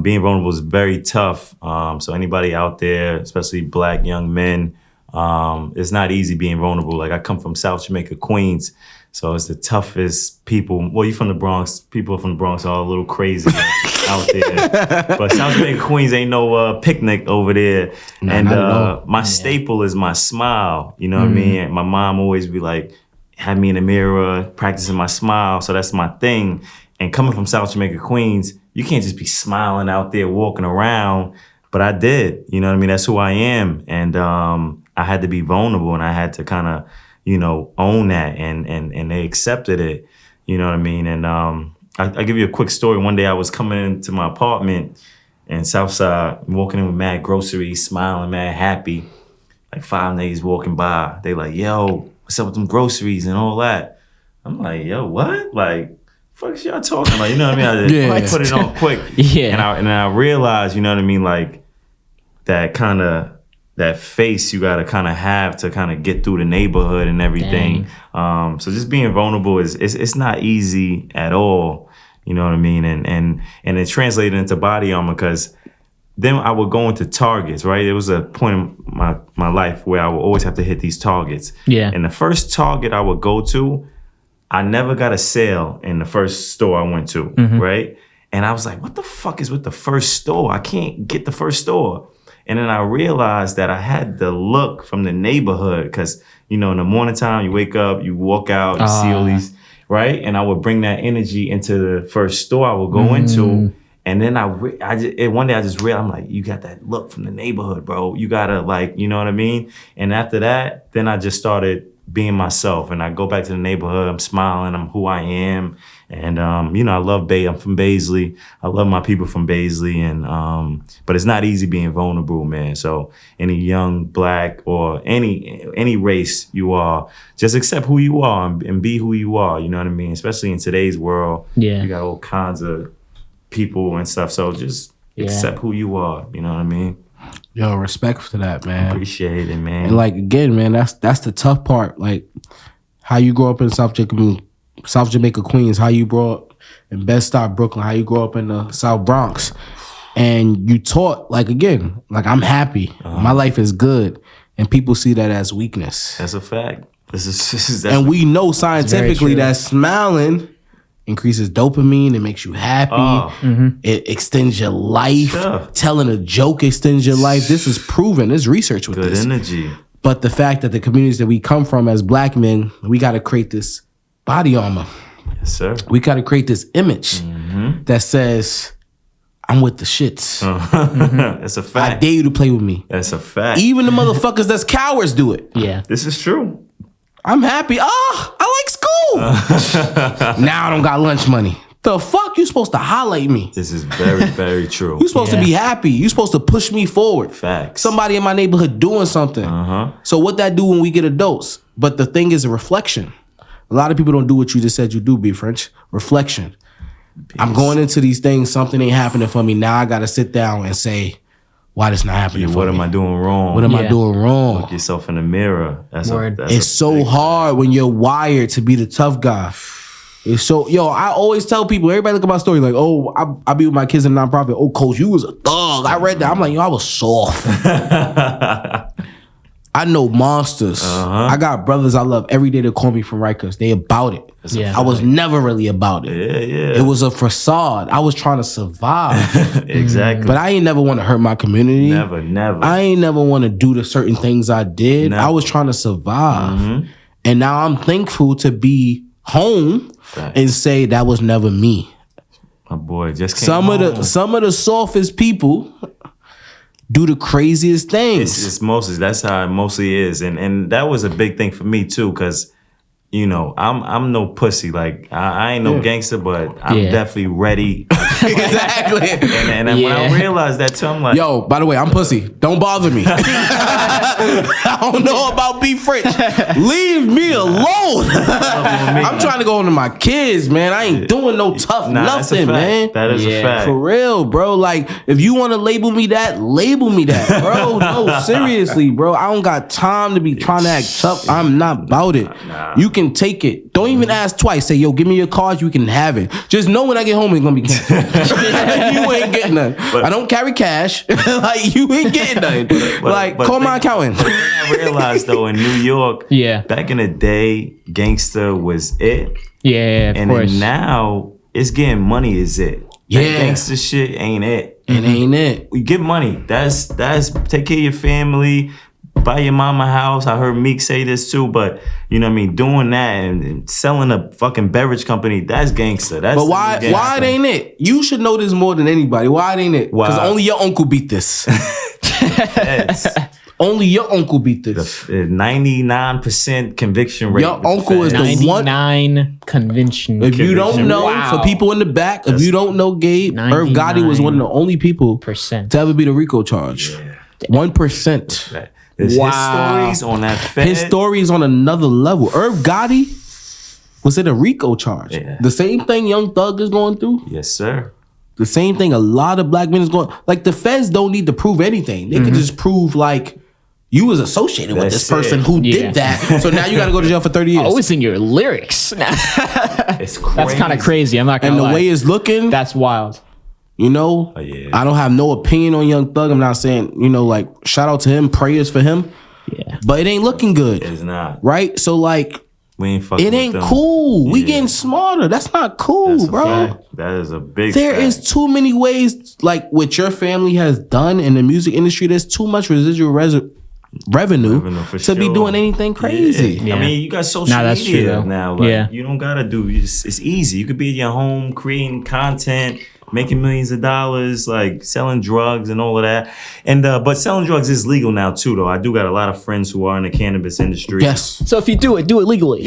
being vulnerable is very tough. So anybody out there, especially Black young men, it's not easy being vulnerable. Like I come from South Jamaica, Queens. So it's the toughest people. Well, you're from the Bronx. People from the Bronx are a little crazy out there. But South Jamaica, Queens ain't no picnic over there. No, and my staple is my smile. You know what I mean? And my mom always be like, have me in the mirror, practicing my smile. So that's my thing. And coming from South Jamaica, Queens, you can't just be smiling out there walking around. But I did. You know what I mean? That's who I am. And I had to be vulnerable, and I had to kind of, own that, and they accepted it, you know what I mean? And I'll give you a quick story. One day I was coming into my apartment in Southside, walking in with mad groceries, smiling, mad happy. Like 5 niggas walking by. They like, yo, what's up with them groceries and all that? I'm like, yo, what? Like, fuck is y'all talking about? You know what I mean? I put it on quick. Yeah. And I realized, you know what I mean? Like that face you gotta kind of have to kind of get through the neighborhood and everything. So just being vulnerable it's not easy at all. You know what I mean? And it translated into body armor, because then I would go into targets, right? There was a point in my life where I would always have to hit these targets. Yeah. And the first target I would go to, I never got a sale in the first store I went to, right? And I was like, what the fuck is with the first store? I can't get the first store. And then I realized that I had the look from the neighborhood, because, in the morning time, you wake up, you walk out, you see all these, right? And I would bring that energy into the first store I would go into. And then one day I just realized, I'm like, you got that look from the neighborhood, bro. You gotta, like, you know what I mean? And after that, then I just started being myself, and I go back to the neighborhood, I'm smiling, I'm who I am. And, I love I'm from Baisley. I love my people from Baisley. And, but it's not easy being vulnerable, man. So any young Black or any race you are, just accept who you are and be who you are. You know what I mean? Especially in today's world, you got all kinds of people and stuff. So just accept who you are. You know what I mean? Yo, respect for that, man. Appreciate it, man. And like, again, man, that's the tough part. Like how you grow up in South Jamaica, Queens, how you grow up in Bed-Stuy, Brooklyn, how you grow up in the South Bronx. And you taught, like, again, like, I'm happy. My life is good. And people see that as weakness. That's a fact. And we know scientifically that smiling increases dopamine. It makes you happy. It extends your life. Telling a joke extends your life. This is proven. There's research with this. Good energy. But the fact that the communities that we come from as Black men, we got to create this body armor. Yes, sir. We got to create this image that says, I'm with the shits. That's a fact. I dare you to play with me. That's a fact. Even the motherfuckers that's cowards do it. Yeah. This is true. I'm happy. I like school. Now I don't got lunch money. The fuck? You supposed to highlight me. This is very, very true. You supposed to be happy. You supposed to push me forward. Facts. Somebody in my neighborhood doing something. So what that do when we get adults? But the thing is a reflection. A lot of people don't do what you just said you do, B. Ffrench. Reflection. Peace. I'm going into these things, something ain't happening for me. Now I got to sit down and say, why this not happening for me? What am I doing wrong? What am I doing wrong? Look yourself in the mirror. It's so hard when you're wired to be the tough guy. It's so, I always tell people, everybody look at my story like, I be with my kids in a nonprofit. Oh, coach, you was a thug. I read that. I'm like, I was soft. I know monsters. I got brothers I love every day that call me from Rikers. They about it. I was never really about it. It was a facade. I was trying to survive. Exactly. But I ain't never want to hurt my community. Never. I ain't never want to do the certain things I did. I was trying to survive. And now I'm thankful to be home and say that was never me. My boy just came home. Some of the softest people do the craziest things. It's mostly, that's how it mostly is. And that was a big thing for me too, because I'm no pussy. Like I ain't no gangster, but I'm definitely ready. Exactly. And when I realized that too, I'm like, yo, by the way, I'm pussy. Don't bother me. I don't know about B. Ffrench. Leave me alone. I'm trying to go into my kids, man. I ain't doing no tough nothing, man. That is a fact. For real, bro. Like, if you want to label me that, bro. No, seriously, bro. I don't got time to be trying to act tough. I'm not about it. You can can take it. Don't even ask twice. Say, yo, give me your card. You can have it. Just know when I get home, it's gonna be cash. You ain't getting nothing. I don't carry cash. Like, you ain't getting nothing. Call my accountant. I realized though, in New York, back in the day, gangster was it. Yeah, of course. And then now it's getting money is it. Yeah. That gangster shit ain't it. It ain't it. We get money. That's take care of your family. Buy your mama a house. I heard Meek say this too, but you know what I mean? Doing that and selling a fucking beverage company, that's gangster. That's but why it ain't it? You should know this more than anybody. Why it ain't it? Because only your uncle beat this. Only your uncle beat this. 99% conviction rate. Your uncle is the one. 99 conviction. If you don't know, for people in the back, if you don't know Gabe, Irv Gotti was one of the only people to ever beat a RICO charge. 1%. His stories on that Fed. His story is on another level. Irv Gotti was in a RICO charge. Yeah. The same thing Young Thug is going through. Yes, sir. The same thing a lot of black men is going. Like, the feds don't need to prove anything. They can just prove like you was associated with this person who did that. So now you got to go to jail for 30 years. Oh, it's in your lyrics. It's crazy. That's kind of crazy. I'm not gonna lie. And the way it's looking, that's wild. You know, I don't have no opinion on Young Thug. I'm not saying, you know, like, shout out to him, prayers for him. Yeah. But it ain't looking good. It's not. Right? So, like, we ain't fucking it ain't cool. Yeah. We getting smarter. That's not cool, that's bro. Fact. That is a big There is too many ways, like what your family has done in the music industry. There's too much residual revenue to be doing anything crazy. Yeah. I mean, you got social media now. Like, you don't gotta do. It's easy. You could be at your home creating content, making millions of dollars, like selling drugs and all of that. And but selling drugs is legal now too, though. I do got a lot of friends who are in the cannabis industry. Yes. So if you do it legally.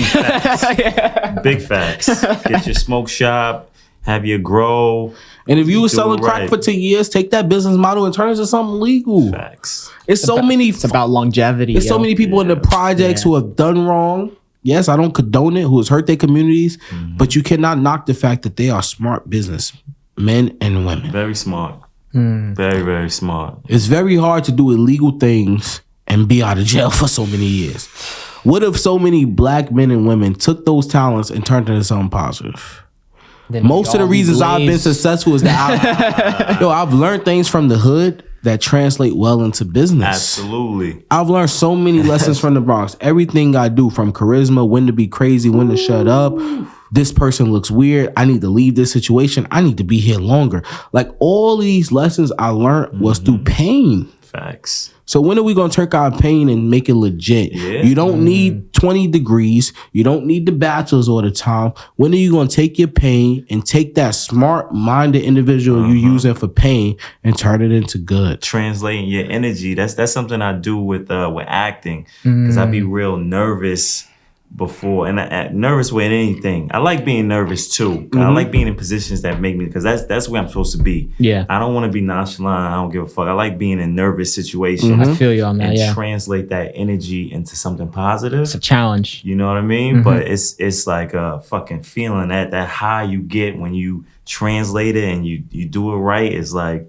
Big facts. Get your smoke shop, have your grow. And if you were selling crack for 10 years, take that business model and turn it into something legal. Facts. It's about longevity. There's so many people in the projects who have done wrong. Yes, I don't condone it, who has hurt their communities, but you cannot knock the fact that they are smart business men and women. Very smart. Very, very smart. It's very hard to do illegal things and be out of jail for so many years. What if so many black men and women took those talents and turned it into something positive? Then most of the reasons I've been successful is that I've learned things from the hood that translate well into business. Absolutely. I've learned so many lessons from the Bronx. Everything I do, from charisma, when to be crazy, when to shut up. This person looks weird. I need to leave this situation. I need to be here longer. Like, all these lessons I learned was through pain. Facts. So when are we going to take our pain and make it legit? Yeah. You don't need 20 degrees. You don't need the bachelor's all the time. When are you going to take your pain and take that smart-minded individual you're using for pain and turn it into good? Translating your energy. That's something I do with acting, because I be real nervous before, and nervous with anything. I like being nervous too. I like being in positions that make me, because that's where I'm supposed to be. Yeah. I don't want to be nonchalant. I don't give a fuck. I like being in nervous situations. I feel you on that. And translate that energy into something positive. It's a challenge. You know what I mean? But it's like a fucking feeling that high you get when you translate it and you do it right. Is like,